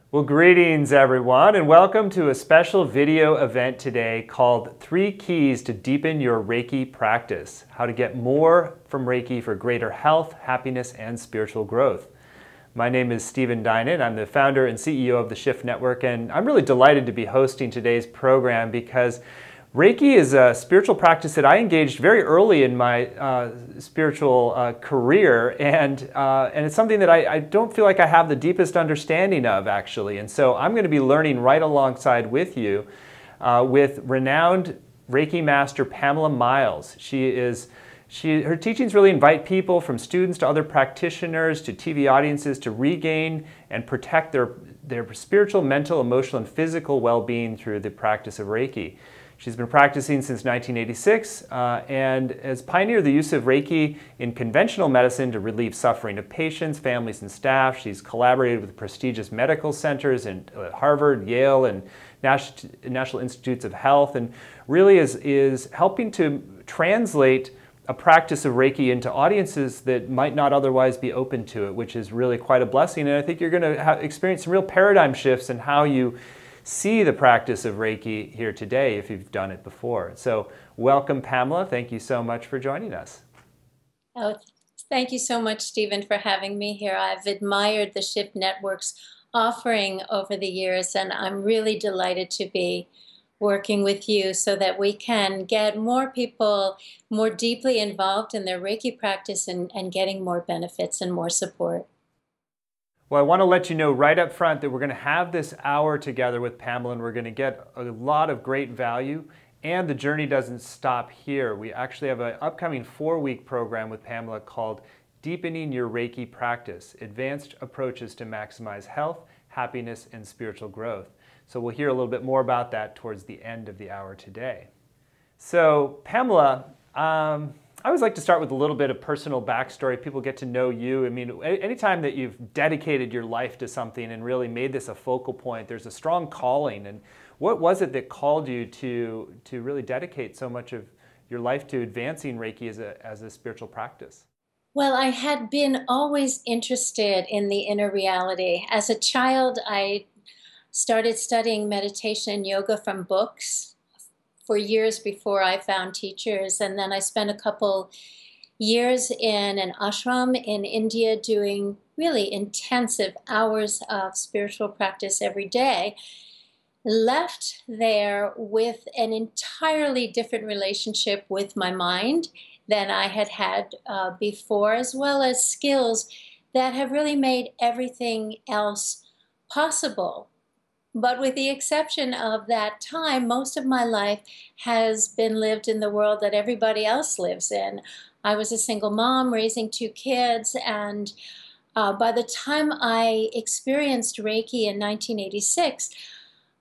Well, greetings everyone, and welcome to a special video event today called 3 Keys to Deepen Your Reiki Practice, how to get more from Reiki for greater health, happiness, and spiritual growth. My name is Stephen Dinan. I'm the founder and CEO of the Shift Network, and I'm really delighted to be hosting today's program because Reiki is a spiritual practice that I engaged very early in my spiritual career, and it's something that I don't feel like I have the deepest understanding of, actually. And so I'm going to be learning right alongside with you with renowned Reiki master Pamela Miles. Her teachings really invite people, from students to other practitioners to TV audiences, to regain and protect their spiritual, mental, emotional, and physical well-being through the practice of Reiki. She's been practicing since 1986 and has pioneered the use of Reiki in conventional medicine to relieve suffering of patients, families, and staff. She's collaborated with prestigious medical centers in Harvard, Yale, and National Institutes of Health, and really is helping to translate a practice of Reiki into audiences that might not otherwise be open to it, which is really quite a blessing. And I think you're going to experience some real paradigm shifts in how you see the practice of Reiki here today if you've done it before. So welcome, Pamela. Thank you so much for joining us. Oh, thank you so much, Stephen, for having me here. I've admired the Shift Network's offering over the years, and I'm really delighted to be working with you so that we can get more people more deeply involved in their Reiki practice and getting more benefits and more support. Well, I want to let you know right up front that we're going to have this hour together with Pamela, and we're going to get a lot of great value, and the journey doesn't stop here. We actually have an upcoming 4-week program with Pamela called Deepening Your Reiki Practice, Advanced Approaches to Maximize Health, Happiness, and Spiritual Growth. So we'll hear a little bit more about that towards the end of the hour today. So Pamela, I always like to start with a little bit of personal backstory. People get to know you. I mean, anytime that you've dedicated your life to something and really made this a focal point, there's a strong calling. And what was it that called you to really dedicate so much of your life to advancing Reiki as a spiritual practice? Well, I had been always interested in the inner reality. As a child, I started studying meditation and yoga from books for years before I found teachers. And then I spent a couple years in an ashram in India doing really intensive hours of spiritual practice every day. Left there with an entirely different relationship with my mind than I had had before, as well as skills that have really made everything else possible. But with the exception of that time, most of my life has been lived in the world that everybody else lives in. I was a single mom raising 2 kids, and by the time I experienced Reiki in 1986,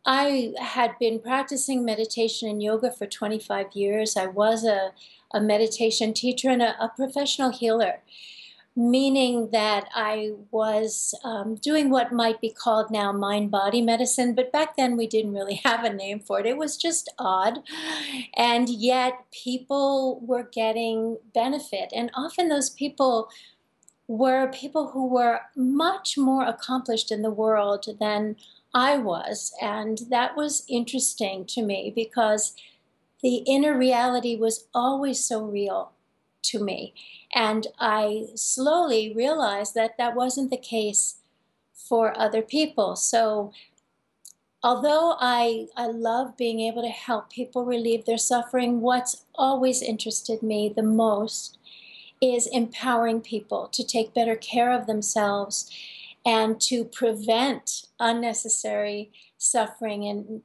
I had been practicing meditation and yoga for 25 years. I was a meditation teacher and a professional healer, meaning that I was doing what might be called now mind-body medicine, but back then we didn't really have a name for it. It was just odd, and yet people were getting benefit, and often those people were people who were much more accomplished in the world than I was, and that was interesting to me because the inner reality was always so real to me. And I slowly realized that that wasn't the case for other people. So although I love being able to help people relieve their suffering, what's always interested me the most is empowering people to take better care of themselves and to prevent unnecessary suffering and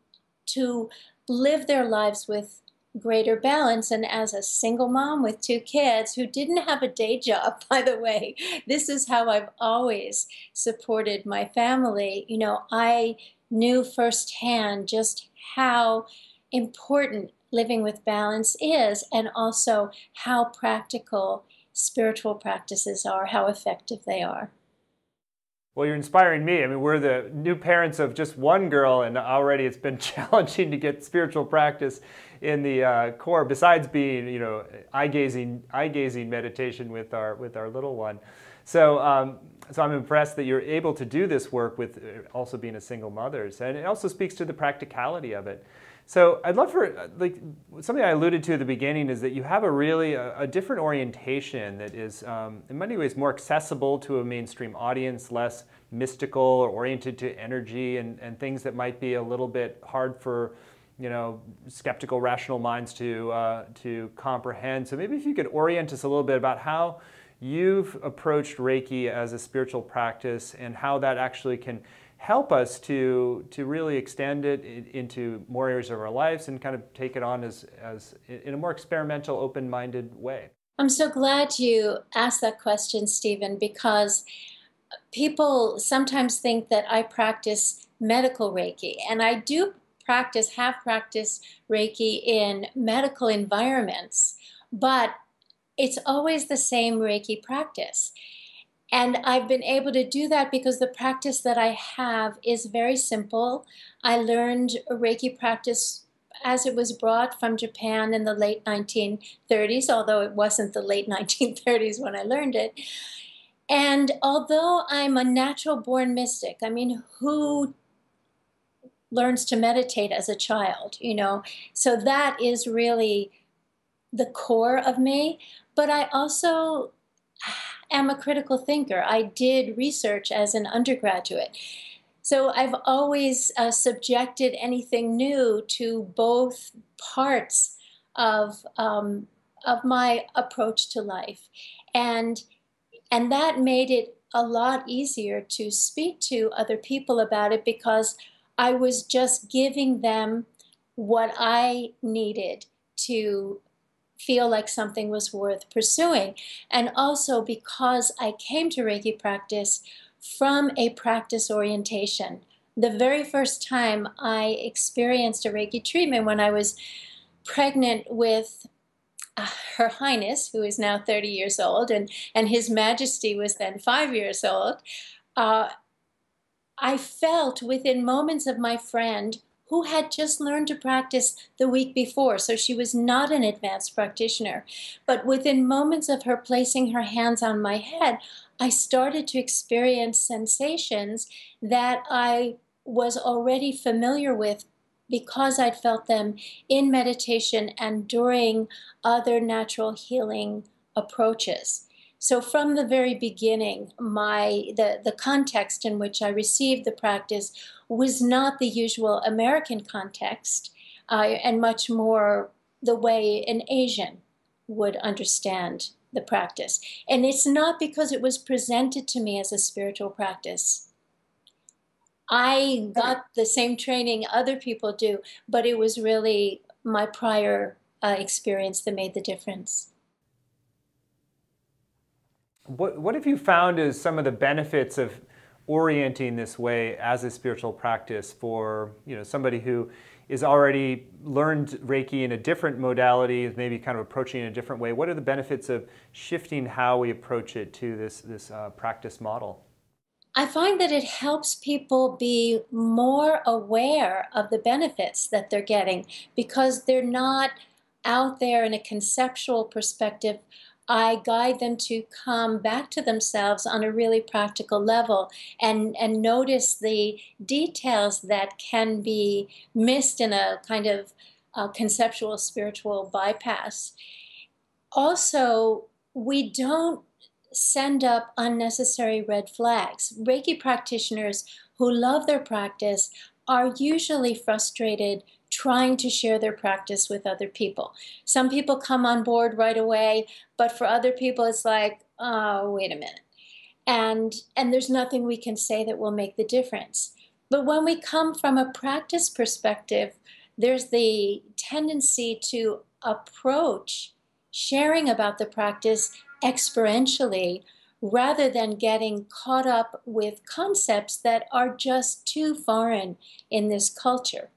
to live their lives with greater balance. And as a single mom with 2 kids who didn't have a day job, by the way, this is how I've always supported my family. You know, I knew firsthand just how important living with balance is, and also how practical spiritual practices are, how effective they are. Well, you're inspiring me. I mean, we're the new parents of just 1 girl, and already it's been challenging to get spiritual practice in the core, besides being, you know, eye-gazing meditation with our little one. So So I'm impressed that you're able to do this work with also being a single mother. And it also speaks to the practicality of it. So I'd love for, like, something I alluded to at the beginning is that you have a really a different orientation that is in many ways more accessible to a mainstream audience, less mystical or oriented to energy and things that might be a little bit hard for, you know, skeptical, rational minds to comprehend. So maybe if you could orient us a little bit about how you've approached Reiki as a spiritual practice and how that actually can help us to really extend it into more areas of our lives and kind of take it on as in a more experimental, open-minded way. I'm so glad you asked that question, Stephen, because people sometimes think that I practice medical Reiki, and I do have practiced Reiki in medical environments, but it's always the same Reiki practice. And I've been able to do that because the practice that I have is very simple. I learned a Reiki practice as it was brought from Japan in the late 1930s, although it wasn't the late 1930s when I learned it. And although I'm a natural born mystic, I mean, who learns to meditate as a child, you know? So that is really the core of me. But I also am a critical thinker. I did research as an undergraduate. So I've always subjected anything new to both parts of my approach to life. And that made it a lot easier to speak to other people about it because I was just giving them what I needed to feel like something was worth pursuing. And also because I came to Reiki practice from a practice orientation. The very first time I experienced a Reiki treatment when I was pregnant with Her Highness, who is now 30 years old, and His Majesty was then 5 years old, I felt within moments of my friend who had just learned to practice the week before, so she was not an advanced practitioner. But within moments of her placing her hands on my head, I started to experience sensations that I was already familiar with because I'd felt them in meditation and during other natural healing approaches. So from the very beginning, the context in which I received the practice was not the usual American context, and much more the way an Asian would understand the practice. And it's not because it was presented to me as a spiritual practice. I got the same training other people do, but it was really my prior experience that made the difference. What have you found is some of the benefits of orienting this way as a spiritual practice for, you know, somebody who is already learned Reiki in a different modality, is maybe kind of approaching it in a different way? What are the benefits of shifting how we approach it to this practice model? I find that it helps people be more aware of the benefits that they're getting because they're not out there in a conceptual perspective. I guide them to come back to themselves on a really practical level and notice the details that can be missed in a kind of conceptual spiritual bypass. Also, we don't send up unnecessary red flags. Reiki practitioners who love their practice are usually frustrated trying to share their practice with other people. Some people come on board right away, but for other people it's like, oh, wait a minute. And there's nothing we can say that will make the difference. But when we come from a practice perspective, there's the tendency to approach sharing about the practice experientially rather than getting caught up with concepts that are just too foreign in this culture.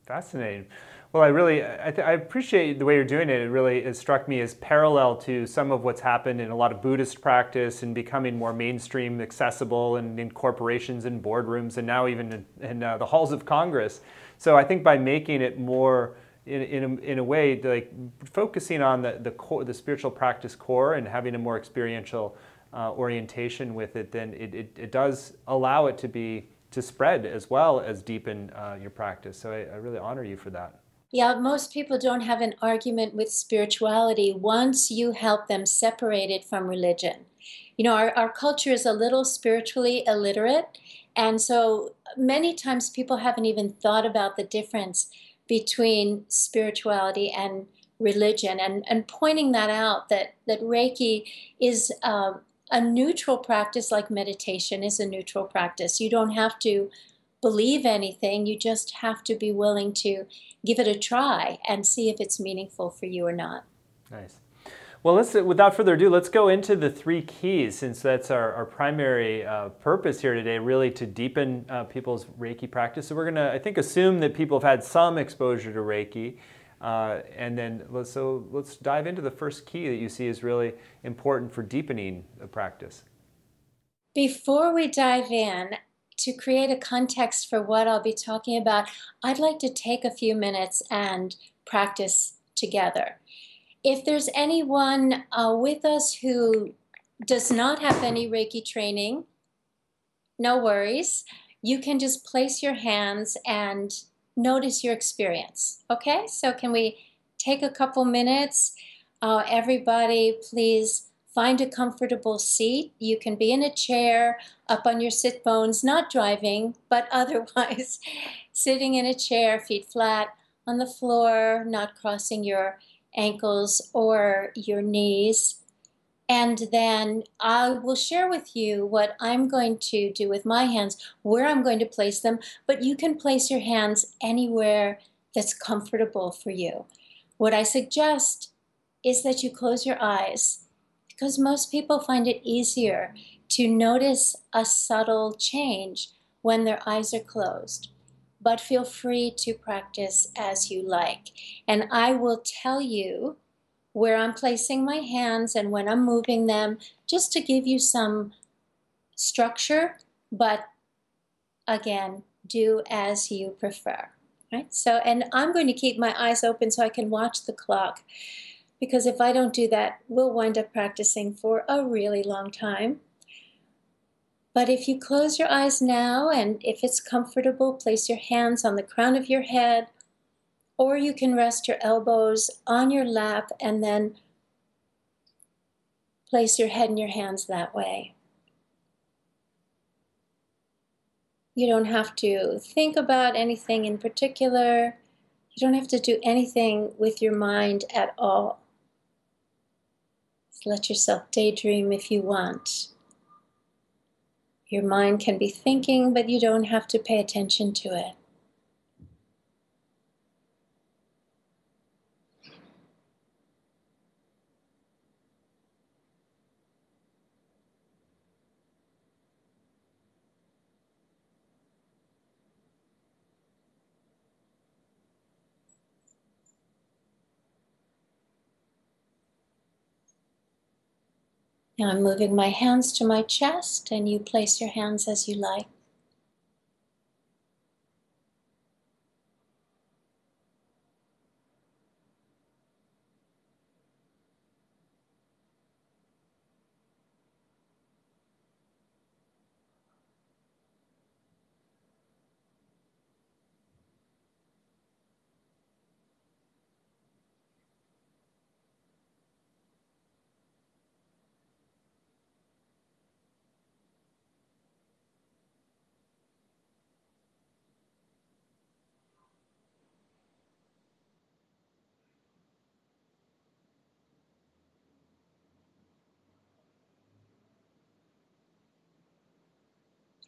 Fascinating. Well, I appreciate the way you're doing it. It struck me as parallel to some of what's happened in a lot of Buddhist practice and becoming more mainstream, accessible, and in corporations and boardrooms, and now even in the halls of Congress. So I think by making it more in a way, like focusing on the core, the spiritual practice core, and having a more experiential orientation with it, then it does allow it to spread as well as deepen your practice. So I really honor you for that. Yeah, most people don't have an argument with spirituality once you help them separate it from religion. You know, our culture is a little spiritually illiterate, and so many times people haven't even thought about the difference between spirituality and religion, and pointing that out, that Reiki is a neutral practice, like meditation is a neutral practice. You don't have to believe anything, you just have to be willing to give it a try and see if it's meaningful for you or not. Nice. Well, without further ado, let's go into the 3 keys, since that's our primary purpose here today, really to deepen people's Reiki practice. So we're going to, I think, assume that people have had some exposure to Reiki. And then let's dive into the first key that you see is really important for deepening the practice. Before we dive in, to create a context for what I'll be talking about, I'd like to take a few minutes and practice together. If there's anyone with us who does not have any Reiki training, no worries. You can just place your hands and notice your experience. Okay, so can we take a couple minutes? Everybody, please find a comfortable seat. You can be in a chair, up on your sit bones, not driving, but otherwise sitting in a chair, feet flat on the floor, not crossing your ankles or your knees. And then I will share with you what I'm going to do with my hands, where I'm going to place them, but you can place your hands anywhere that's comfortable for you. What I suggest is that you close your eyes, because most people find it easier to notice a subtle change when their eyes are closed. But feel free to practice as you like. And I will tell you where I'm placing my hands and when I'm moving them, just to give you some structure, but again, do as you prefer. Right? So, and I'm going to keep my eyes open so I can watch the clock, because if I don't do that, we'll wind up practicing for a really long time. But if you close your eyes now, and if it's comfortable, place your hands on the crown of your head, or you can rest your elbows on your lap and then place your head in your hands that way. You don't have to think about anything in particular. You don't have to do anything with your mind at all. Just let yourself daydream if you want. Your mind can be thinking, but you don't have to pay attention to it. Now I'm moving my hands to my chest, and you place your hands as you like.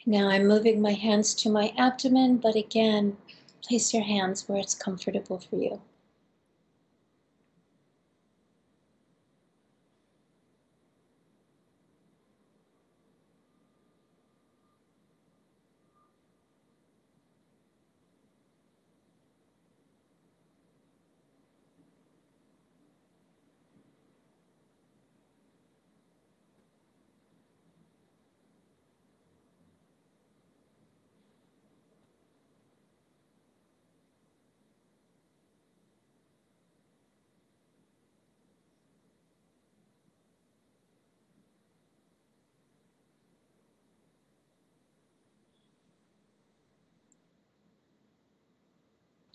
Now I'm moving my hands to my abdomen, but again, place your hands where it's comfortable for you.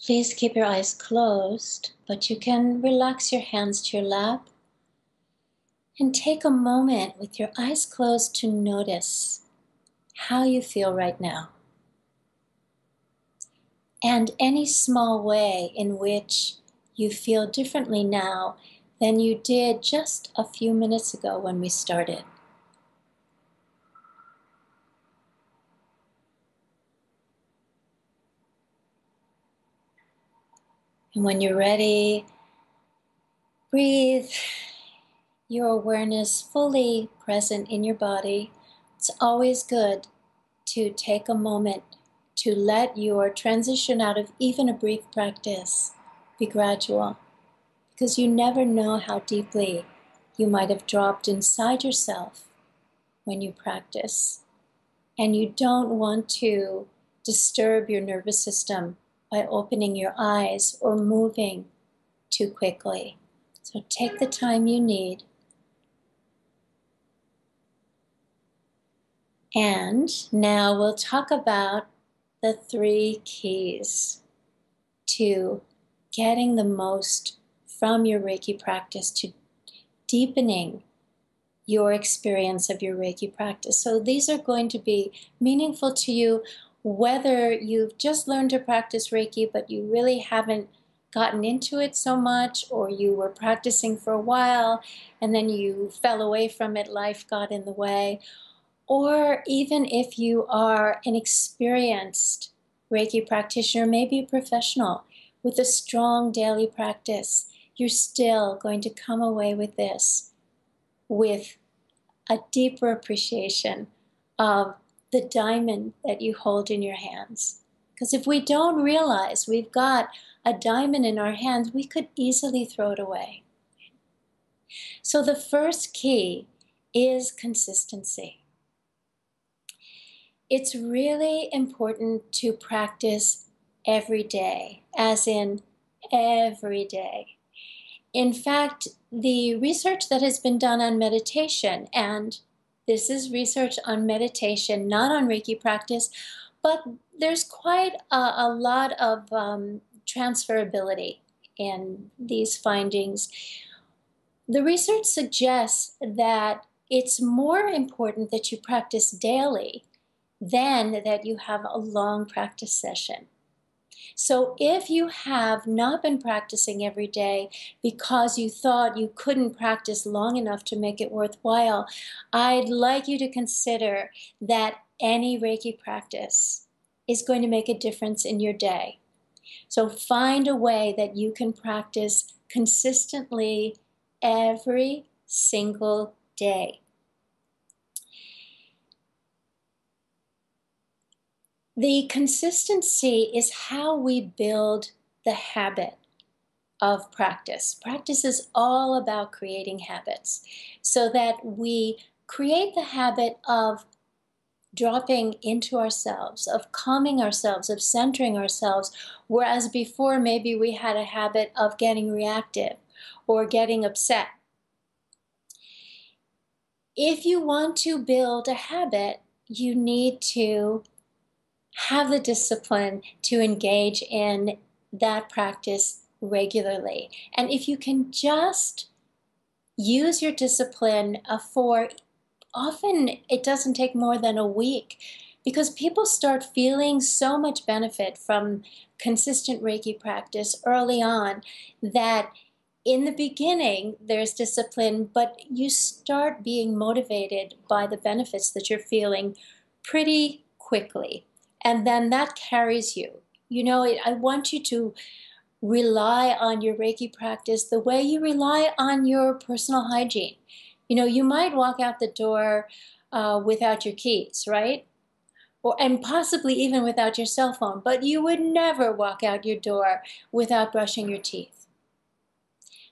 Please keep your eyes closed, but you can relax your hands to your lap and take a moment with your eyes closed to notice how you feel right now. And any small way in which you feel differently now than you did just a few minutes ago when we started. And when you're ready, breathe your awareness fully present in your body. It's always good to take a moment to let your transition out of even a brief practice be gradual, because you never know how deeply you might have dropped inside yourself when you practice. And you don't want to disturb your nervous system by opening your eyes or moving too quickly. So take the time you need. And now we'll talk about the 3 keys to getting the most from your Reiki practice, to deepening your experience of your Reiki practice. So these are going to be meaningful to you whether you've just learned to practice Reiki but you really haven't gotten into it so much, or you were practicing for a while and then you fell away from it, life got in the way, or even if you are an experienced Reiki practitioner, maybe a professional with a strong daily practice, you're still going to come away with this with a deeper appreciation of the diamond that you hold in your hands. Because if we don't realize we've got a diamond in our hands, we could easily throw it away. So the first key is consistency. It's really important to practice every day, as in every day. In fact, the research that has been done on meditation, and this is research on meditation, not on Reiki practice, but there's quite a lot of transferability in these findings. The research suggests that it's more important that you practice daily than that you have a long practice session. So if you have not been practicing every day because you thought you couldn't practice long enough to make it worthwhile, I'd like you to consider that any Reiki practice is going to make a difference in your day. So find a way that you can practice consistently every single day. The consistency is how we build the habit of practice. Practice is all about creating habits so that we create the habit of dropping into ourselves, of calming ourselves, of centering ourselves, whereas before maybe we had a habit of getting reactive or getting upset. If you want to build a habit, you need to have the discipline to engage in that practice regularly. And if you can just use your discipline for, often it doesn't take more than a week, because people start feeling so much benefit from consistent Reiki practice early on that in the beginning there's discipline, but you start being motivated by the benefits that you're feeling pretty quickly. And then that carries you. You know, I want you to rely on your Reiki practice the way you rely on your personal hygiene. You know, you might walk out the door without your keys, right? And possibly even without your cell phone, but you would never walk out your door without brushing your teeth.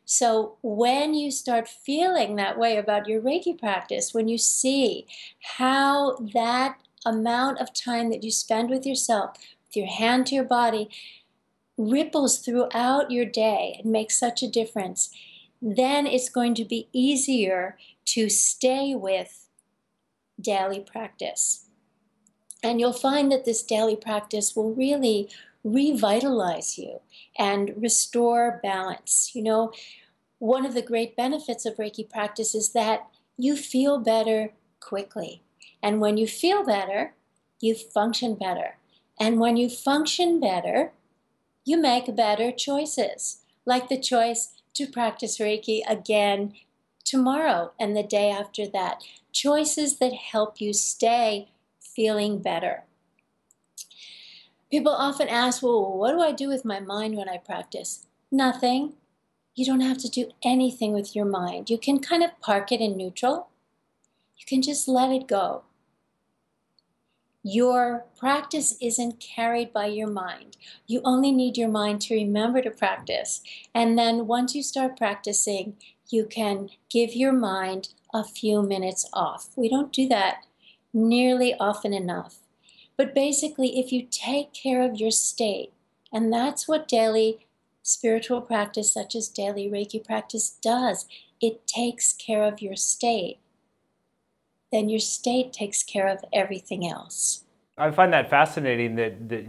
So when you start feeling that way about your Reiki practice, when you see how that amount of time that you spend with yourself, with your hand to your body, ripples throughout your day and makes such a difference, then it's going to be easier to stay with daily practice. And you'll find that this daily practice will really revitalize you and restore balance. You know, one of the great benefits of Reiki practice is that you feel better quickly. And when you feel better, you function better. And when you function better, you make better choices, like the choice to practice Reiki again tomorrow and the day after that. Choices that help you stay feeling better. People often ask, well, what do I do with my mind when I practice? Nothing. You don't have to do anything with your mind. You can kind of park it in neutral. You can just let it go. Your practice isn't carried by your mind. You only need your mind to remember to practice. And then once you start practicing, you can give your mind a few minutes off. We don't do that nearly often enough. But basically, if you take care of your state, and that's what daily spiritual practice, such as daily Reiki practice, does, it takes care of your state, then your state takes care of everything else. I find that fascinating that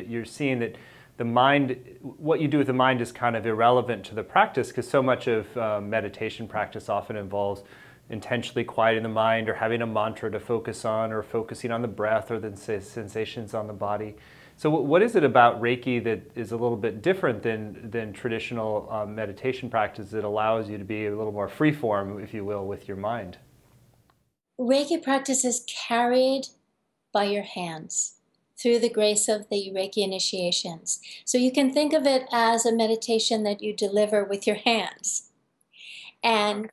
you're seeing that the mind, what you do with the mind is kind of irrelevant to the practice, because so much of meditation practice often involves intentionally quieting the mind or having a mantra to focus on, or focusing on the breath or the sensations on the body. So what is it about Reiki that is a little bit different than traditional meditation practice that allows you to be a little more freeform, if you will, with your mind? Reiki practice is carried by your hands through the grace of the Reiki initiations. So you can think of it as a meditation that you deliver with your hands. And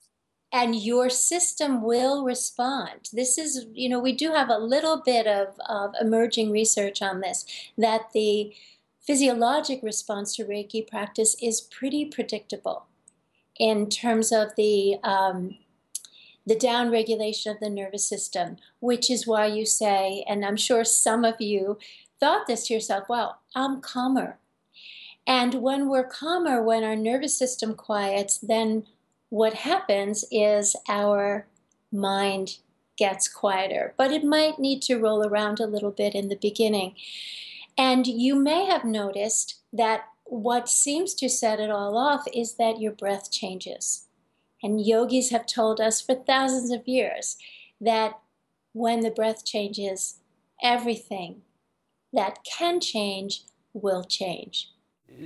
your system will respond. This is, you know, we do have a little bit of emerging research on this, that the physiologic response to Reiki practice is pretty predictable in terms of the downregulation of the nervous system, which is why you say, and I'm sure some of you thought this to yourself, wow, I'm calmer. And when we're calmer, when our nervous system quiets, then what happens is our mind gets quieter. But it might need to roll around a little bit in the beginning. And you may have noticed that what seems to set it all off is that your breath changes. And yogis have told us for thousands of years that when the breath changes, everything that can change will change.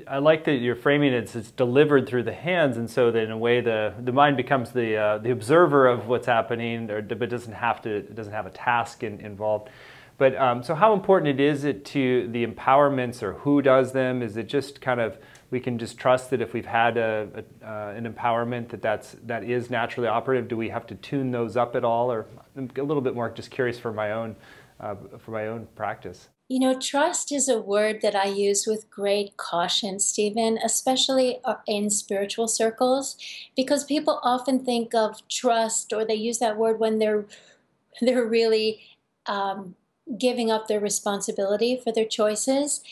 I like that you're framing it as it's delivered through the hands, and so that in a way the mind becomes the observer of what's happening, but doesn't have a task involved. But so how important is it to the empowerments, or who does them? Is it just kind of, we can just trust that if we've had an empowerment that is naturally operative? Do we have to tune those up at all? Or I'm a little bit more just curious for my own practice. You know, trust is a word that I use with great caution, Stephen, especially in spiritual circles, because people often think of trust, or they use that word when they're really giving up their responsibility for their choices.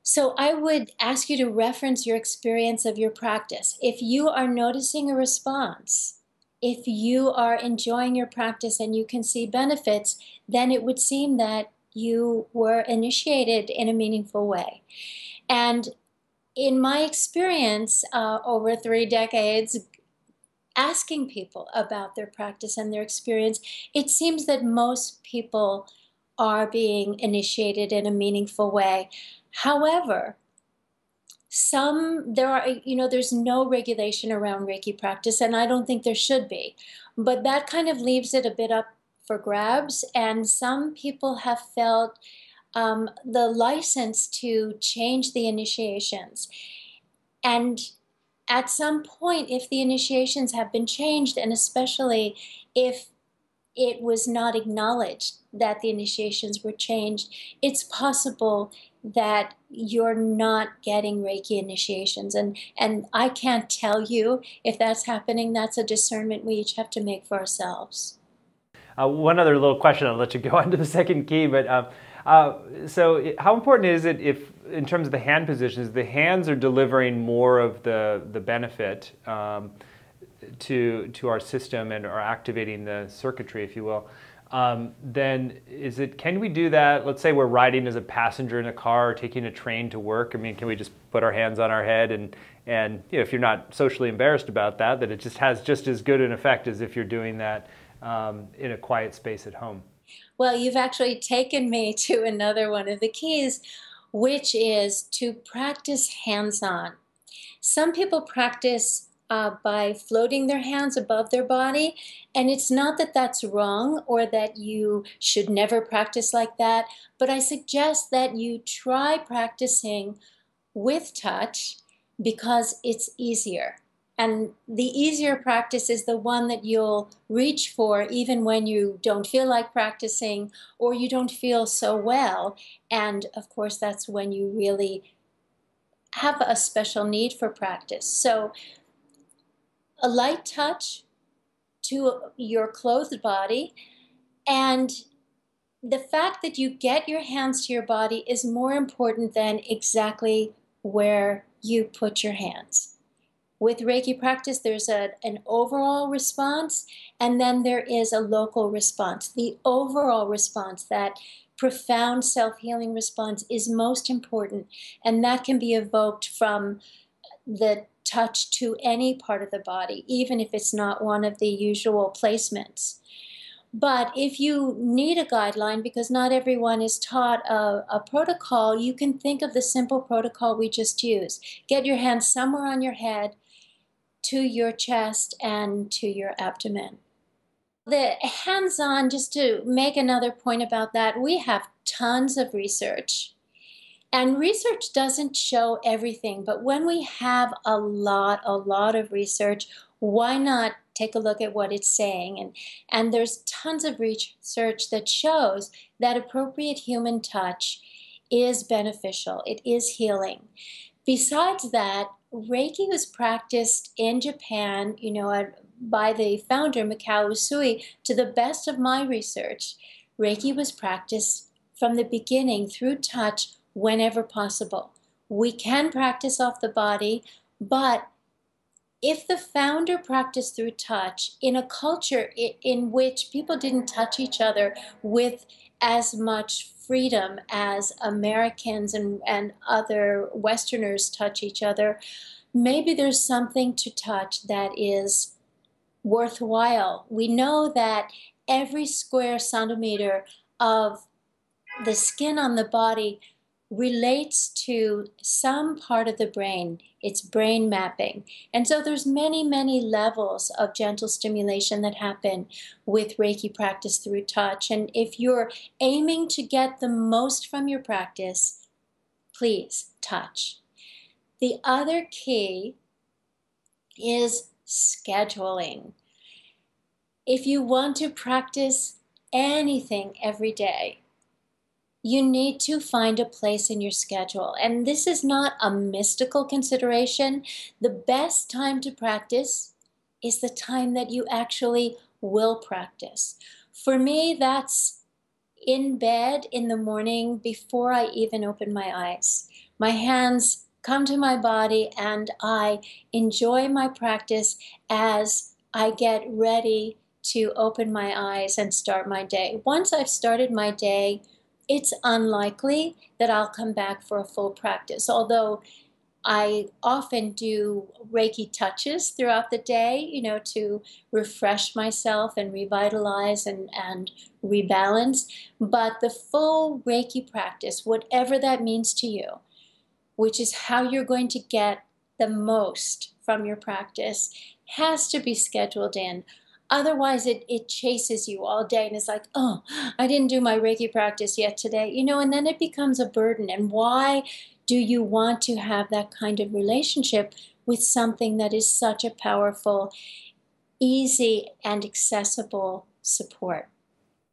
So I would ask you to reference your experience of your practice. If you are noticing a response, if you are enjoying your practice and you can see benefits, then it would seem that you were initiated in a meaningful way. And in my experience over 3 decades, asking people about their practice and their experience, it seems that most people are being initiated in a meaningful way. However, there's no regulation around Reiki practice, and I don't think there should be. But that kind of leaves it a bit up for grabs, and some people have felt the license to change the initiations. And at some point, if the initiations have been changed, and especially if it was not acknowledged that the initiations were changed, it's possible that you're not getting Reiki initiations. And I can't tell you if that's happening. That's a discernment we each have to make for ourselves. One other little question, I'll let you go on to the second key, but so how important is it if, in terms of the hand positions, the hands are delivering more of the benefit to our system and are activating the circuitry, if you will, then can we do that? Let's say we're riding as a passenger in a car or taking a train to work. I mean, can we just put our hands on our head and if you're not socially embarrassed about that, that it just has just as good an effect as if you're doing that in a quiet space at home? Well, you've actually taken me to another one of the keys, which is to practice hands-on. Some people practice by floating their hands above their body, and it's not that that's wrong or that you should never practice like that, but I suggest that you try practicing with touch because it's easier. And the easier practice is the one that you'll reach for even when you don't feel like practicing or you don't feel so well. And of course, that's when you really have a special need for practice. So a light touch to your clothed body, and the fact that you get your hands to your body is more important than exactly where you put your hands. With Reiki practice, there's an overall response, and then there is a local response. The overall response, that profound self-healing response, is most important, and that can be evoked from the touch to any part of the body, even if it's not one of the usual placements. But if you need a guideline, because not everyone is taught a protocol, you can think of the simple protocol we just used. Get your hands somewhere on your head, to your chest, and to your abdomen. The hands-on, just to make another point about that, we have tons of research. And research doesn't show everything, but when we have a lot of research, why not take a look at what it's saying? And there's tons of research that shows that appropriate human touch is beneficial. It is healing. Besides that, Reiki was practiced in Japan, by the founder, Mikao Usui. To the best of my research, Reiki was practiced from the beginning through touch whenever possible. We can practice off the body, but if the founder practiced through touch in a culture in which people didn't touch each other with as much freedom as Americans and other Westerners touch each other, maybe there's something to touch that is worthwhile. We know that every square centimeter of the skin on the body relates to some part of the brain. It's brain mapping. And so there's many levels of gentle stimulation that happen with Reiki practice through touch. And if you're aiming to get the most from your practice, please touch. The other key is scheduling. If you want to practice anything every day, you need to find a place in your schedule. And this is not a mystical consideration. The best time to practice is the time that you actually will practice. For me, that's in bed in the morning before I even open my eyes. My hands come to my body and I enjoy my practice as I get ready to open my eyes and start my day. Once I've started my day, it's unlikely that I'll come back for a full practice, although I often do Reiki touches throughout the day, to refresh myself and revitalize and rebalance. But the full Reiki practice, whatever that means to you, which is how you're going to get the most from your practice, has to be scheduled in. Otherwise, it chases you all day and it's like, oh, I didn't do my Reiki practice yet today, and then it becomes a burden. And why do you want to have that kind of relationship with something that is such a powerful, easy, and accessible support?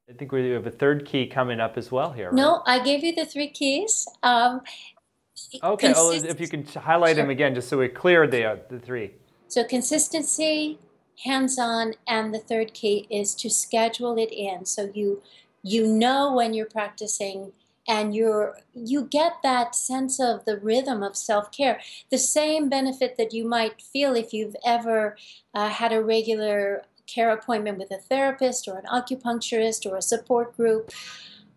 I think we have a third key coming up as well here, right? No, I gave you the 3 keys. Okay, if you can highlight them again, just so we're clear, the 3. So consistency, hands-on, and the third key is to schedule it in. So you know when you're practicing and you get that sense of the rhythm of self-care. The same benefit that you might feel if you've ever had a regular care appointment with a therapist or an acupuncturist or a support group,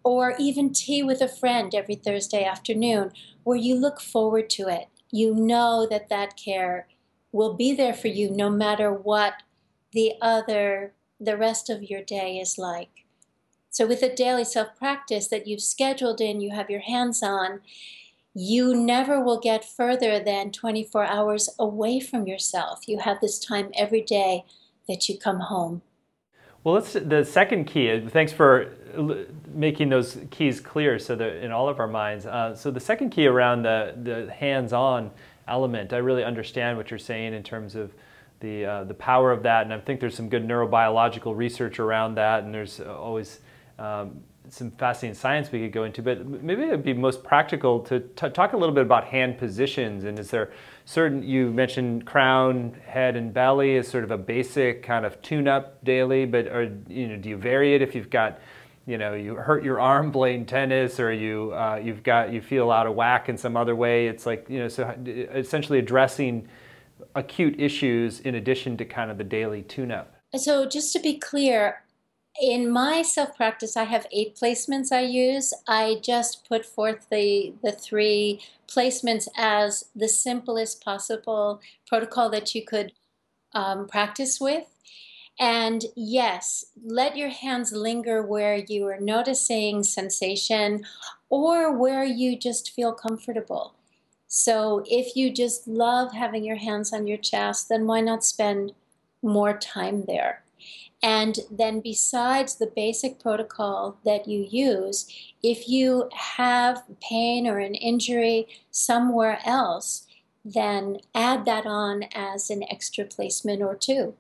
or even tea with a friend every Thursday afternoon, where you look forward to it. You know that that care will be there for you no matter what the rest of your day is like. So with a daily self-practice that you've scheduled in, you have your hands on, you never will get further than 24 hours away from yourself. You have this time every day that you come home. Well, the second key, thanks for making those keys clear so that in all of our minds. So the second key around the hands-on element, I really understand what you're saying in terms of the power of that, and I think there's some good neurobiological research around that, and there's always some fascinating science we could go into, but maybe it'd be most practical to talk a little bit about hand positions. And is there certain, you mentioned crown, head, and belly is sort of a basic kind of tune-up daily, but do you vary it if you've got, you hurt your arm playing tennis, or you feel out of whack in some other way? It's like, so essentially addressing acute issues in addition to kind of the daily tune-up. So just to be clear, in my self-practice, I have 8 placements I use. I just put forth the 3 placements as the simplest possible protocol that you could practice with. And yes, let your hands linger where you are noticing sensation or where you just feel comfortable. So if you just love having your hands on your chest, then why not spend more time there? And then besides the basic protocol that you use, if you have pain or an injury somewhere else, then add that on as an extra placement or 2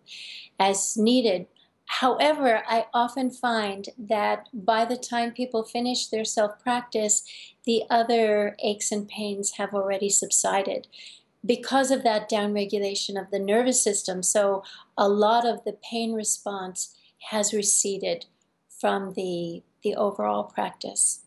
as needed. However, I often find that by the time people finish their self-practice, the other aches and pains have already subsided because of that downregulation of the nervous system. So a lot of the pain response has receded from the overall practice.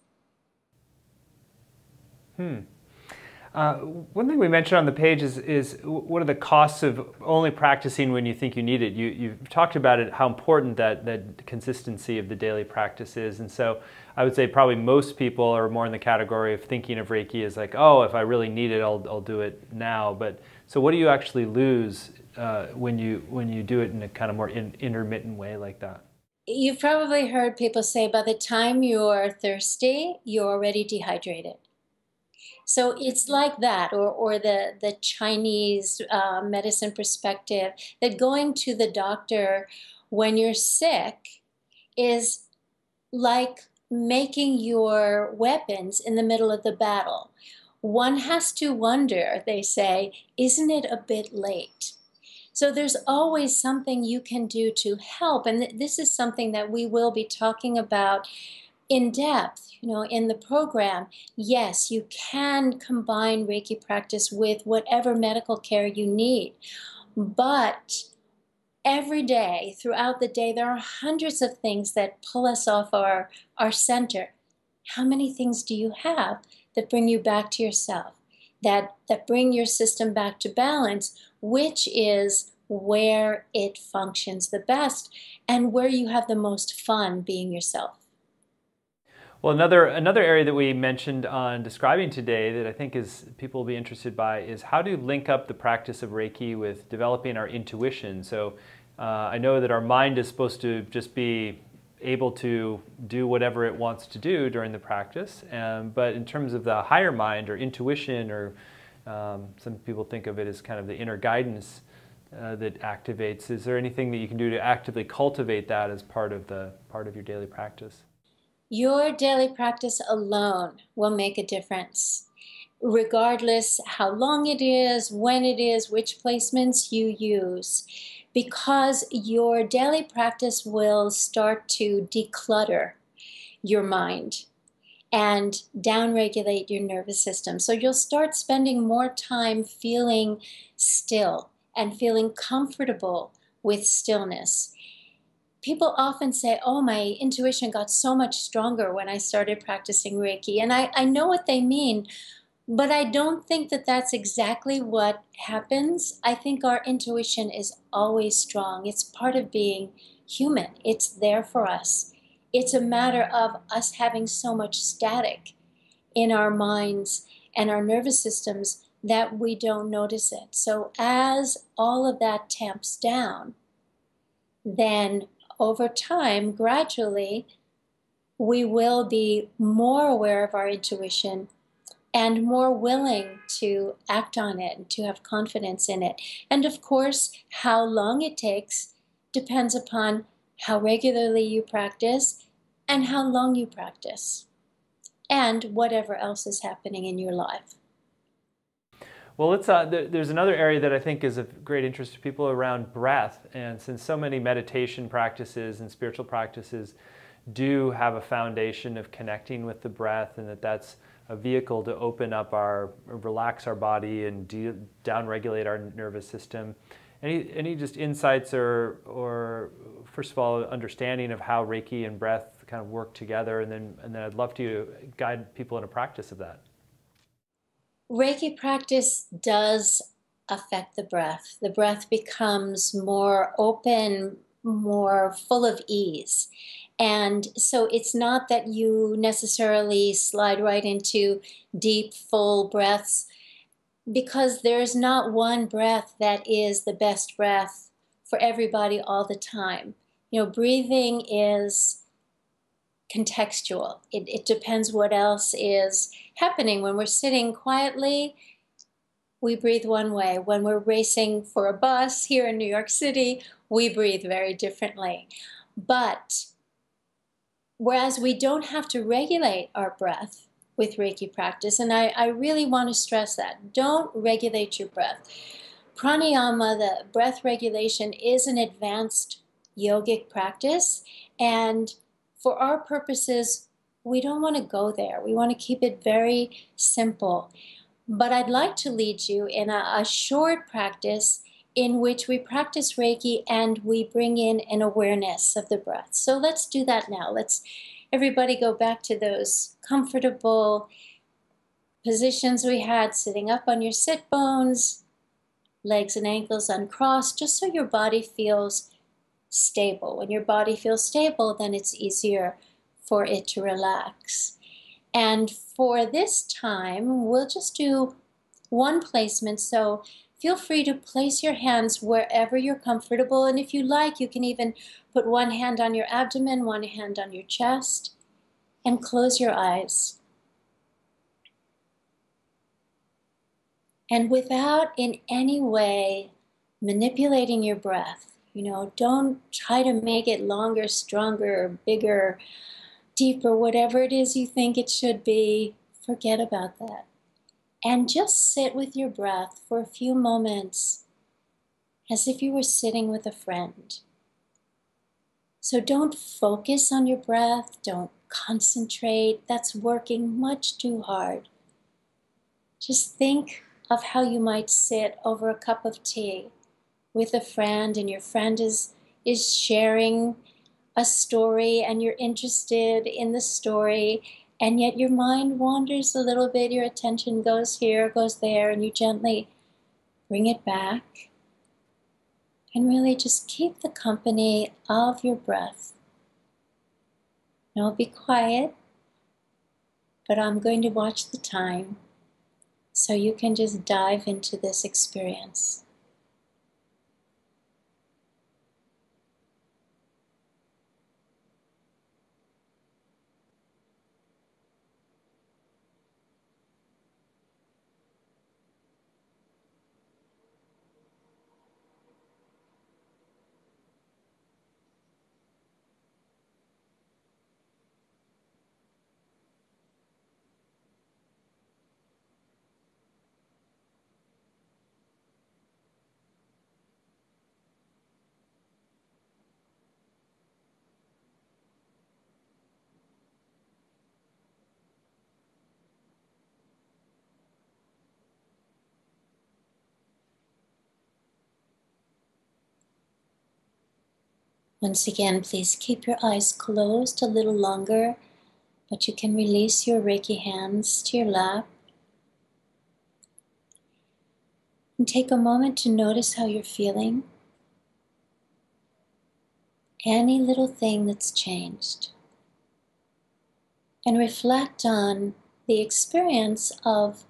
One thing we mentioned on the page is what are the costs of only practicing when you think you need it. You've talked about it, how important that consistency of the daily practice is. And so I would say probably most people are more in the category of thinking of Reiki as like, oh, if I really need it, I'll do it now. But so what do you actually lose when you do it in a kind of more intermittent way like that? You've probably heard people say by the time you're thirsty, you're already dehydrated. So it's like that, or the Chinese medicine perspective, that going to the doctor when you're sick is like making your weapons in the middle of the battle. One has to wonder, they say, isn't it a bit late? So there's always something you can do to help, and this is something that we will be talking about in depth, in the program. Yes, you can combine Reiki practice with whatever medical care you need, but every day, throughout the day, there are hundreds of things that pull us off our center. How many things do you have that bring you back to yourself, that bring your system back to balance, which is where it functions the best and where you have the most fun being yourself? Well, another area that we mentioned on describing today that I think people will be interested by is how to link up the practice of Reiki with developing our intuition. So I know that our mind is supposed to just be able to do whatever it wants to do during the practice, but in terms of the higher mind or intuition, or some people think of it as kind of the inner guidance that activates, is there anything that you can do to actively cultivate that as part of your daily practice? Your daily practice alone will make a difference, regardless how long it is, when it is, which placements you use, because your daily practice will start to declutter your mind and downregulate your nervous system. So you'll start spending more time feeling still and feeling comfortable with stillness. People often say, oh, my intuition got so much stronger when I started practicing Reiki. And I know what they mean, But I don't think that that's exactly what happens. I think our intuition is always strong. It's part of being human, it's there for us. It's a matter of us having so much static in our minds and our nervous systems that we don't notice it. So, as all of that tamps down, then over time, gradually, we will be more aware of our intuition and more willing to act on it and to have confidence in it. And of course, how long it takes depends upon how regularly you practice and how long you practice and whatever else is happening in your life. Well, there's another area that I think is of great interest to people around breath. And since so many meditation practices and spiritual practices do have a foundation of connecting with the breath, and that's a vehicle to open up relax our body and down-regulate our nervous system. Any just insights or first of all, understanding of how Reiki and breath kind of work together, and then I'd love to guide people in a practice of that. Reiki practice does affect the breath. The breath becomes more open, more full of ease. And so it's not that you necessarily slide right into deep, full breaths, because there's not one breath that is the best breath for everybody all the time. You know, breathing is contextual. It depends what else is happening. When we're sitting quietly, we breathe one way. When we're racing for a bus here in New York City, we breathe very differently. But whereas we don't have to regulate our breath with Reiki practice, and I really want to stress that, don't regulate your breath. Pranayama, the breath regulation, is an advanced yogic practice, and for our purposes, we don't want to go there. We want to keep it very simple. But I'd like to lead you in a short practice in which we practice Reiki and we bring in an awareness of the breath. So let's do that now. Let's everybody go back to those comfortable positions we had, sitting up on your sit bones, legs and ankles uncrossed, just so your body feels stable. When your body feels stable, then it's easier for it to relax. And for this time, we'll just do one placement. So feel free to place your hands wherever you're comfortable. And if you like, you can even put one hand on your abdomen, one hand on your chest, and close your eyes. And without in any way manipulating your breath, don't try to make it longer, stronger, bigger, deeper, whatever it is you think it should be. Forget about that. And just sit with your breath for a few moments as if you were sitting with a friend. So don't focus on your breath, don't concentrate. That's working much too hard. Just think of how you might sit over a cup of tea with a friend, and your friend is sharing a story, and you're interested in the story, and yet your mind wanders a little bit, your attention goes here, goes there, and you gently bring it back. And really just keep the company of your breath. Now be quiet, but I'm going to watch the time so you can just dive into this experience. Once again, please keep your eyes closed a little longer, but you can release your Reiki hands to your lap. And take a moment to notice how you're feeling. Any little thing that's changed. And reflect on the experience of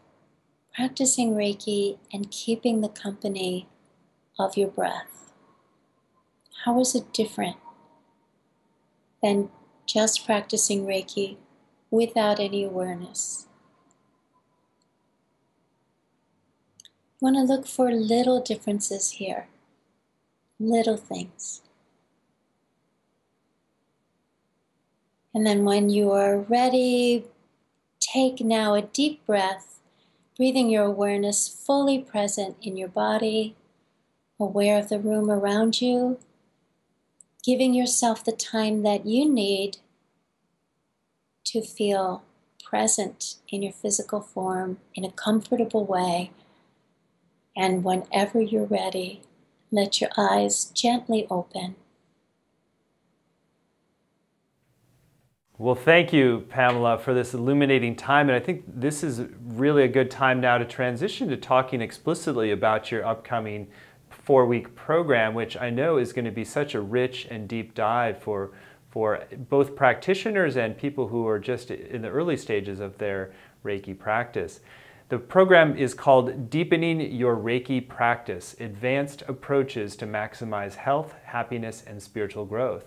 practicing Reiki and keeping the company of your breath. How is it different than just practicing Reiki without any awareness? You want to look for little differences here, little things. And then when you are ready, take now a deep breath, breathing your awareness fully present in your body, aware of the room around you, giving yourself the time that you need to feel present in your physical form in a comfortable way. And whenever you're ready, let your eyes gently open. Well, thank you, Pamela, for this illuminating time. And I think this is really a good time now to transition to talking explicitly about your upcoming 4-week program, which I know is going to be such a rich and deep dive for both practitioners and people who are just in the early stages of their Reiki practice. The program is called Deepening Your Reiki Practice, Advanced Approaches to Maximize Health, Happiness, and Spiritual Growth.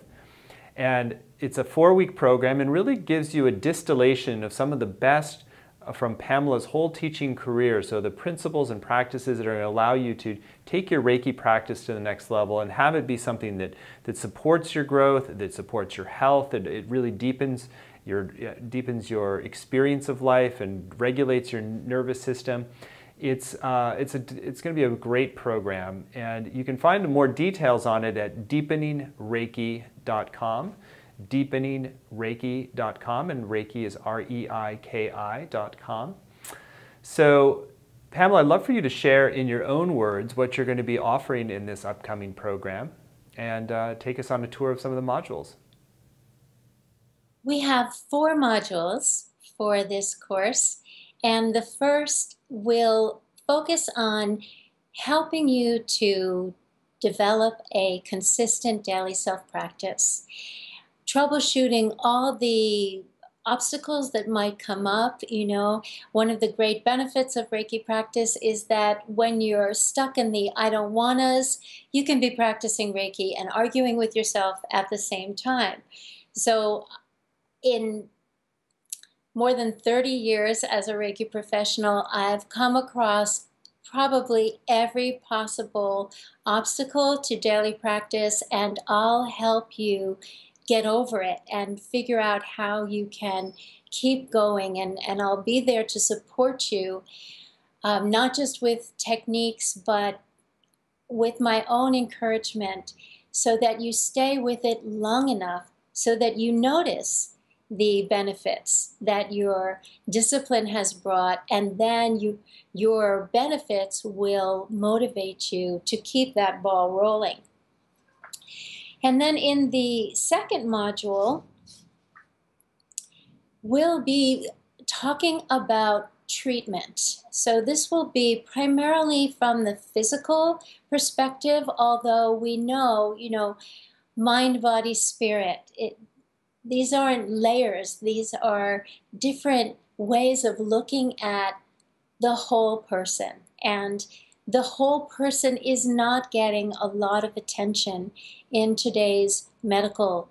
And it's a 4-week program and really gives you a distillation of some of the best from Pamela's whole teaching career. So the principles and practices that are going to allow you to take your Reiki practice to the next level and have it be something that supports your growth, that supports your health, that it really deepens your experience of life and regulates your nervous system. It's going to be a great program, and you can find more details on it at deepeningreiki.com, deepeningreiki.com, and Reiki is REIKI.com. So, Pamela, I'd love for you to share in your own words what you're going to be offering in this upcoming program, and take us on a tour of some of the modules. We have 4 modules for this course, and the first will focus on helping you to develop a consistent daily self-practice, troubleshooting all the obstacles that might come up. You know, one of the great benefits of Reiki practice is that when you're stuck in the I don't wannas, you can be practicing Reiki and arguing with yourself at the same time. So in more than 30 years as a Reiki professional, I've come across probably every possible obstacle to daily practice, and I'll help you get over it and figure out how you can keep going. And I'll be there to support you, not just with techniques, but with my own encouragement, so that you stay with it long enough so that you notice the benefits that your discipline has brought, and then your benefits will motivate you to keep that ball rolling. And then in the second module, we'll be talking about treatment. So this will be primarily from the physical perspective, although we know, mind, body, spirit. These aren't layers. These are different ways of looking at the whole person. And the whole person is not getting a lot of attention in today's medical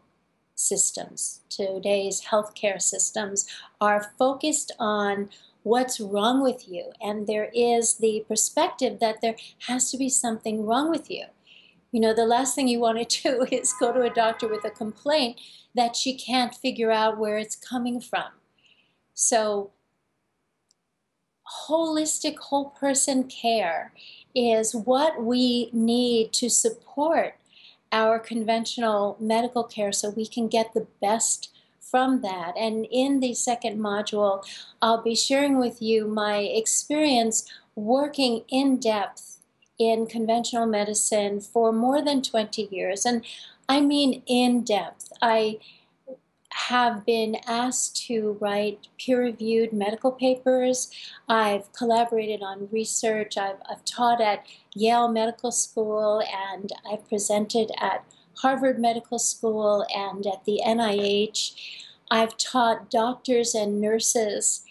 systems. Today's healthcare systems are focused on what's wrong with you. And there is the perspective that there has to be something wrong with you. The last thing you want to do is go to a doctor with a complaint that she can't figure out where it's coming from. So holistic, whole person care is what we need to support our conventional medical care so we can get the best from that. And in the second module, I'll be sharing with you my experience working in depth in conventional medicine for more than 20 years. And I mean in depth. I have been asked to write peer-reviewed medical papers. I've collaborated on research. I've taught at Yale Medical School, and I've presented at Harvard Medical School and at the NIH. I've taught doctors and nurses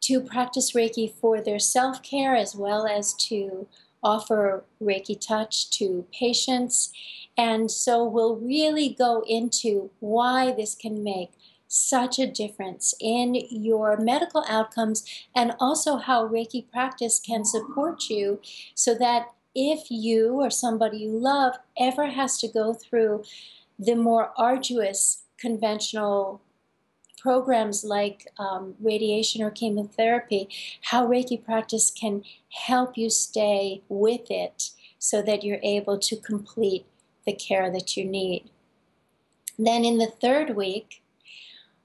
to practice Reiki for their self-care as well as to offer Reiki touch to patients. And so we'll really go into why this can make such a difference in your medical outcomes, and also how Reiki practice can support you so that if you or somebody you love ever has to go through the more arduous conventional programs like radiation or chemotherapy, how Reiki practice can help you stay with it so that you're able to complete the care that you need. Then in the third week,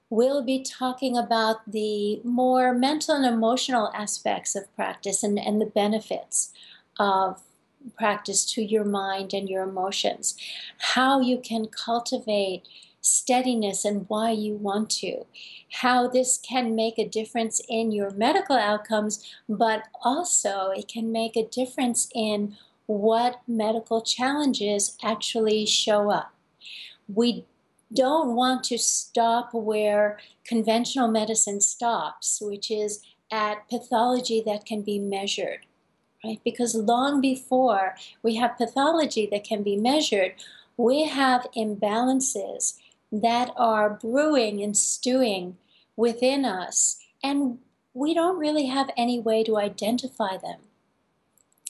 we'll be talking about the more mental and emotional aspects of practice and the benefits of practice to your mind and your emotions, how you can cultivate steadiness and why you want to, how this can make a difference in your medical outcomes, but also it can make a difference in what medical challenges actually show up. We don't want to stop where conventional medicine stops, which is at pathology that can be measured, right? Because long before we have pathology that can be measured, we have imbalances that are brewing and stewing within us, and we don't really have any way to identify them.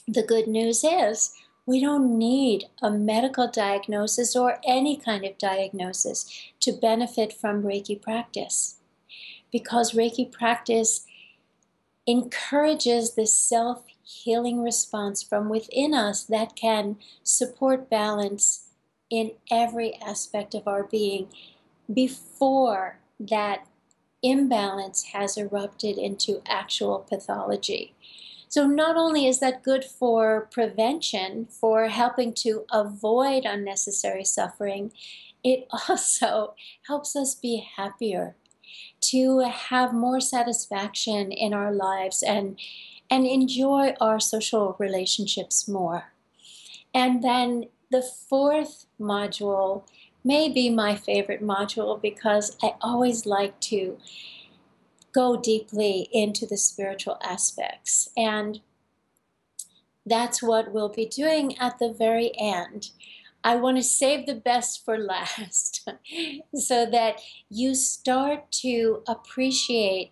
The good news is we don't need a medical diagnosis or any kind of diagnosis to benefit from Reiki practice, because Reiki practice encourages this self-healing response from within us that can support balance in every aspect of our being before that imbalance has erupted into actual pathology. So not only is that good for prevention, for helping to avoid unnecessary suffering, it also helps us be happier, to have more satisfaction in our lives and enjoy our social relationships more. And then the fourth module may be my favorite module, because I always like to go deeply into the spiritual aspects. And that's what we'll be doing at the very end. I want to save the best for last so that you start to appreciate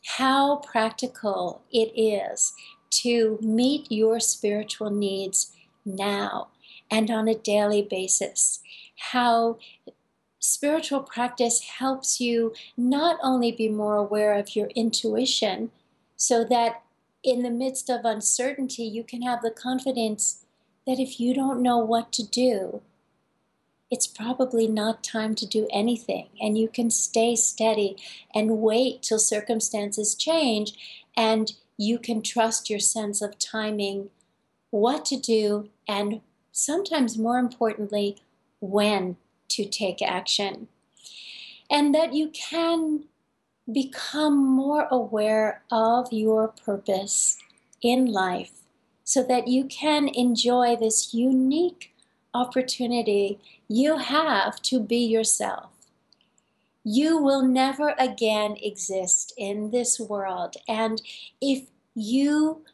how practical it is to meet your spiritual needs now and on a daily basis. How spiritual practice helps you not only be more aware of your intuition, so that in the midst of uncertainty, you can have the confidence that if you don't know what to do, it's probably not time to do anything, and you can stay steady and wait till circumstances change, and you can trust your sense of timing what to do, and sometimes more importantly, when to take action. And that you can become more aware of your purpose in life so that you can enjoy this unique opportunity you have to be yourself. You will never again exist in this world, and if you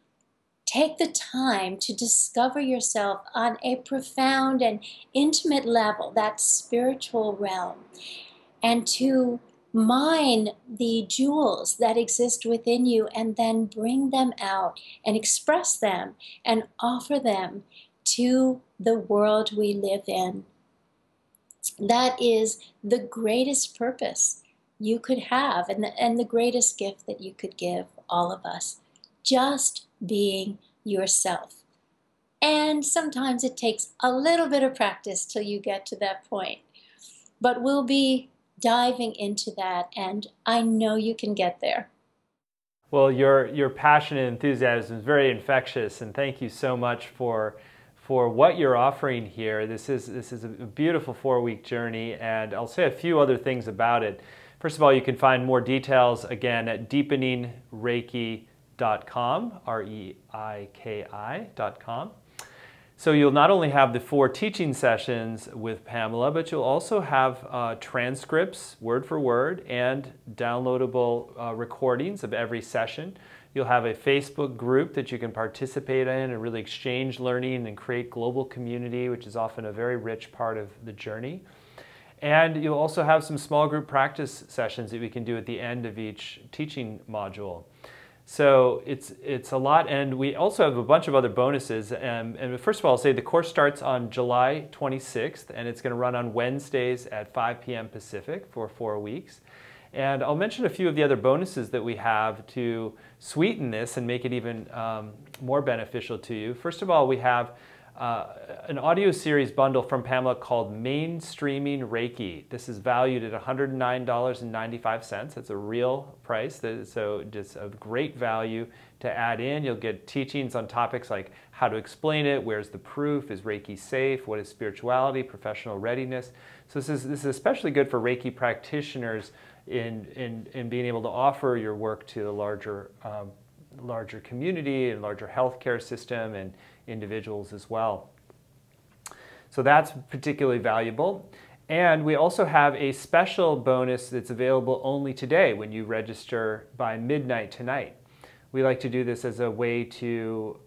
take the time to discover yourself on a profound and intimate level, that spiritual realm, and to mine the jewels that exist within you and then bring them out and express them and offer them to the world we live in. That is the greatest purpose you could have, and the greatest gift that you could give all of us. Just being yourself. And sometimes it takes a little bit of practice till you get to that point. But we'll be diving into that, and I know you can get there. Well, your passion and enthusiasm is very infectious, and thank you so much for for what you're offering here. This is a beautiful 4-week journey, and I'll say a few other things about it. First of all, you can find more details again at deepeningreiki.com, REIKI.com. So you'll not only have the 4 teaching sessions with Pamela, but you'll also have transcripts, word for word, and downloadable recordings of every session. You'll have a Facebook group that you can participate in and really exchange learning and create global community, which is often a very rich part of the journey. And you'll also have some small group practice sessions that we can do at the end of each teaching module. So it's a lot, and we also have a bunch of other bonuses. And first of all, I'll say the course starts on July 26th, and it's going to run on Wednesdays at 5 p.m. Pacific for 4 weeks. And I'll mention a few of the other bonuses that we have to sweeten this and make it even more beneficial to you. First of all, we have an audio series bundle from Pamela called Mainstreaming Reiki. This is valued at $109.95. That's a real price, so just a great value to add in. You'll get teachings on topics like how to explain it, where's the proof, is Reiki safe, what is spirituality, professional readiness. So this is especially good for Reiki practitioners in being able to offer your work to a larger community and larger healthcare system and individuals as well. So that's particularly valuable. And we also have a special bonus that's available only today when you register by midnight tonight. We like to do this as a way to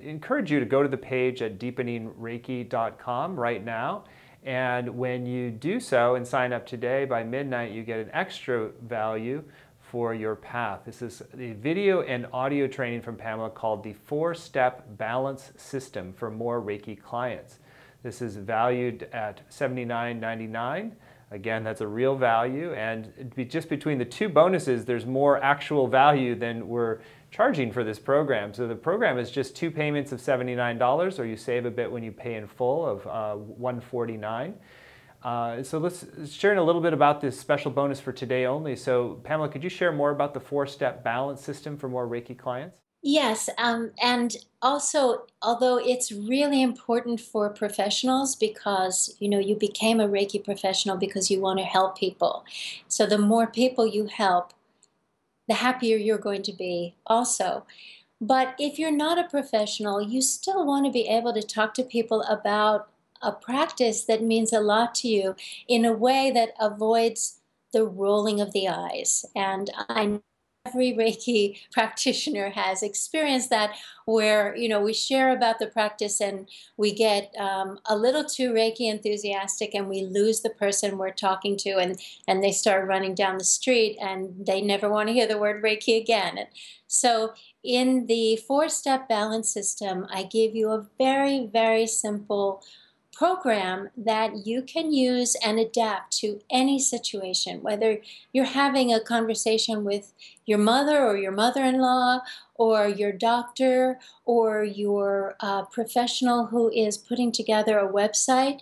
encourage you to go to the page at deepeningreiki.com right now. And when you do so and sign up today by midnight, you get an extra value for your path. This is a video and audio training from Pamela called the 4-Step Balance System for more Reiki clients. This is valued at $79.99. Again, that's a real value, and just between the 2 bonuses, there's more actual value than we're charging for this program. So the program is just 2 payments of $79, or you save a bit when you pay in full of $149. So let's share a little bit about this special bonus for today only. So Pamela, could you share more about the 4-Step Balance System for more Reiki clients? Yes, and also, although it's really important for professionals because, you became a Reiki professional because you want to help people. So the more people you help, the happier you're going to be also. But if you're not a professional, you still want to be able to talk to people about a practice that means a lot to you in a way that avoids the rolling of the eyes. And I know every Reiki practitioner has experienced that, where we share about the practice and we get a little too Reiki enthusiastic and we lose the person we're talking to, and they start running down the street and they never want to hear the word Reiki again. And so in the 4-Step Balance System, I give you a very, very simple program that you can use and adapt to any situation, whether you're having a conversation with your mother or your mother-in-law or your doctor or your professional who is putting together a website.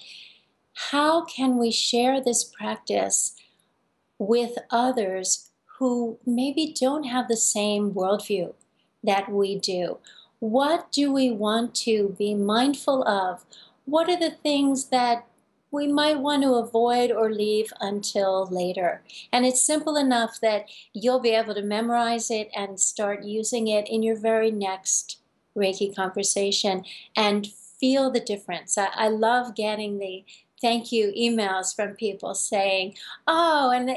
How can we share this practice with others who maybe don't have the same worldview that we do? What do we want to be mindful of? What are the things that we might want to avoid or leave until later? And it's simple enough that you'll be able to memorize it and start using it in your very next Reiki conversation and feel the difference. I love getting the thank you emails from people saying, oh, and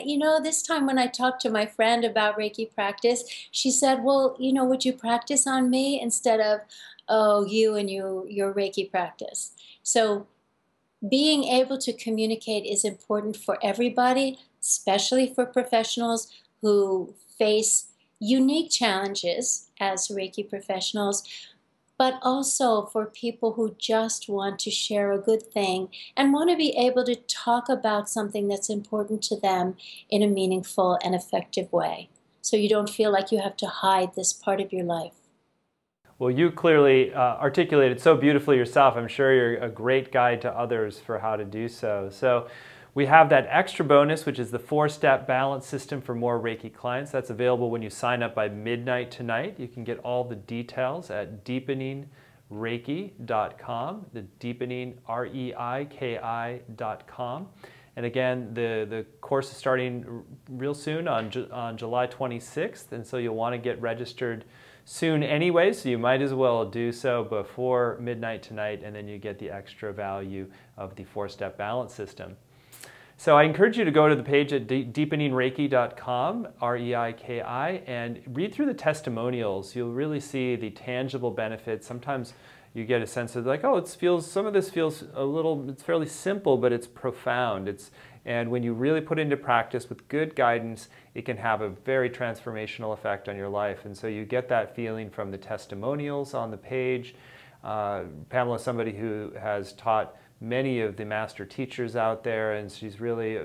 this time when I talked to my friend about Reiki practice, she said, well, would you practice on me instead of, oh, you and your Reiki practice? So being able to communicate is important for everybody, especially for professionals who face unique challenges as Reiki professionals, but also for people who just want to share a good thing and want to be able to talk about something that's important to them in a meaningful and effective way, so you don't feel like you have to hide this part of your life. Well, you clearly articulated so beautifully yourself. I'm sure you're a great guide to others for how to do so. So we have that extra bonus, which is the 4-Step Balance System for more Reiki clients. That's available when you sign up by midnight tonight. You can get all the details at deepeningreiki.com. deepeningreiki.com, the deepening, Reiki.com. And again, the course is starting real soon on July 26th, and so you'll want to get registered soon anyway, so you might as well do so before midnight tonight, and then you get the extra value of the 4-step balance system. So I encourage you to go to the page at deepeningreiki.com, R-E-I-K-I, and read through the testimonials. You'll really see the tangible benefits. Sometimes you get a sense of like, oh, some of this feels it's fairly simple, but it's profound. And when you really put it into practice with good guidance, it can have a very transformational effect on your life. And so you get that feeling from the testimonials on the page. Pamela is somebody who has taught many of the master teachers out there, and she's really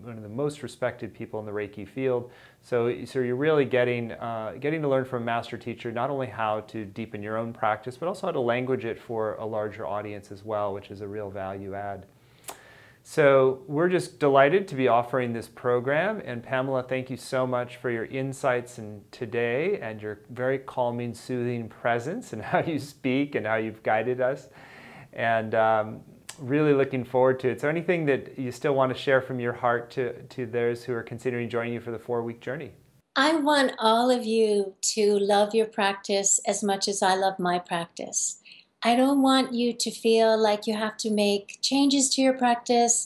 one of the most respected people in the Reiki field. So you're really getting to learn from a master teacher not only how to deepen your own practice, but also how to language it for a larger audience as well, which is a real value add. So we're just delighted to be offering this program, and Pamela, thank you so much for your insights today and your very calming, soothing presence and how you speak and how you've guided us. And really looking forward to it. Is there anything that you still want to share from your heart to those who are considering joining you for the 4-week journey? I want all of you to love your practice as much as I love my practice. I don't want you to feel like you have to make changes to your practice.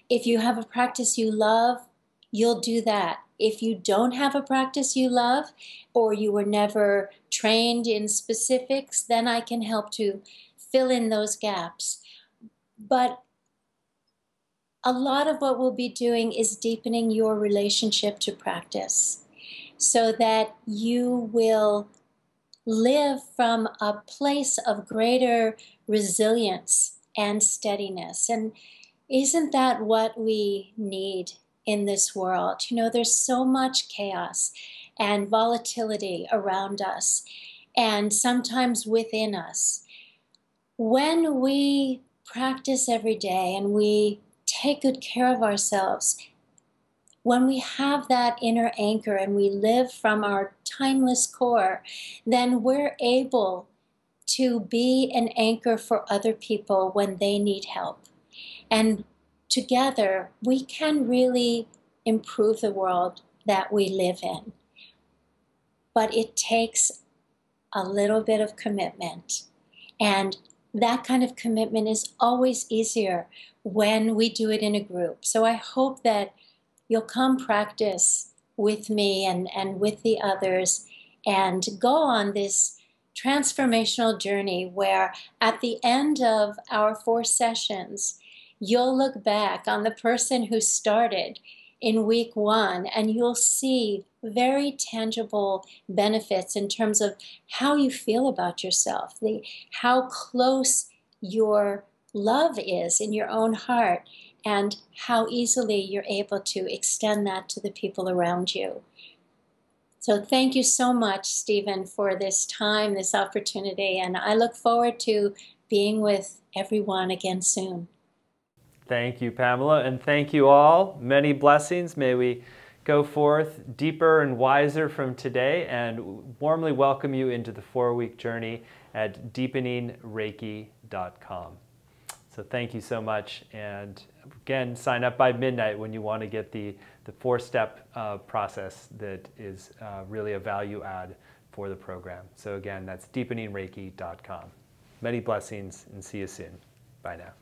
If you have a practice you love, you'll do that. If you don't have a practice you love, or you were never trained in specifics, then I can help to fill in those gaps. But a lot of what we'll be doing is deepening your relationship to practice so that you will live from a place of greater resilience and steadiness. And isn't that what we need in this world? You know, there's so much chaos and volatility around us, and sometimes within us. When we practice every day and we take good care of ourselves, when we have that inner anchor and we live from our timeless core, then we're able to be an anchor for other people when they need help. And together we can really improve the world that we live in. But it takes a little bit of commitment, and that kind of commitment is always easier when we do it in a group. So I hope that you'll come practice with me and with the others and go on this transformational journey where at the end of our 4 sessions, you'll look back on the person who started in week 1 and you'll see very tangible benefits in terms of how you feel about yourself, how close your love is in your own heart, and how easily you're able to extend that to the people around you. So thank you so much, Stephen, for this time, this opportunity, and I look forward to being with everyone again soon. Thank you, Pamela, and thank you all. Many blessings. May we go forth deeper and wiser from today, and warmly welcome you into the 4-week journey at deepeningreiki.com. So thank you so much, and again, sign up by midnight when you want to get the 4-step process that is really a value add for the program. So again, that's deepeningreiki.com. Many blessings, and see you soon. Bye now.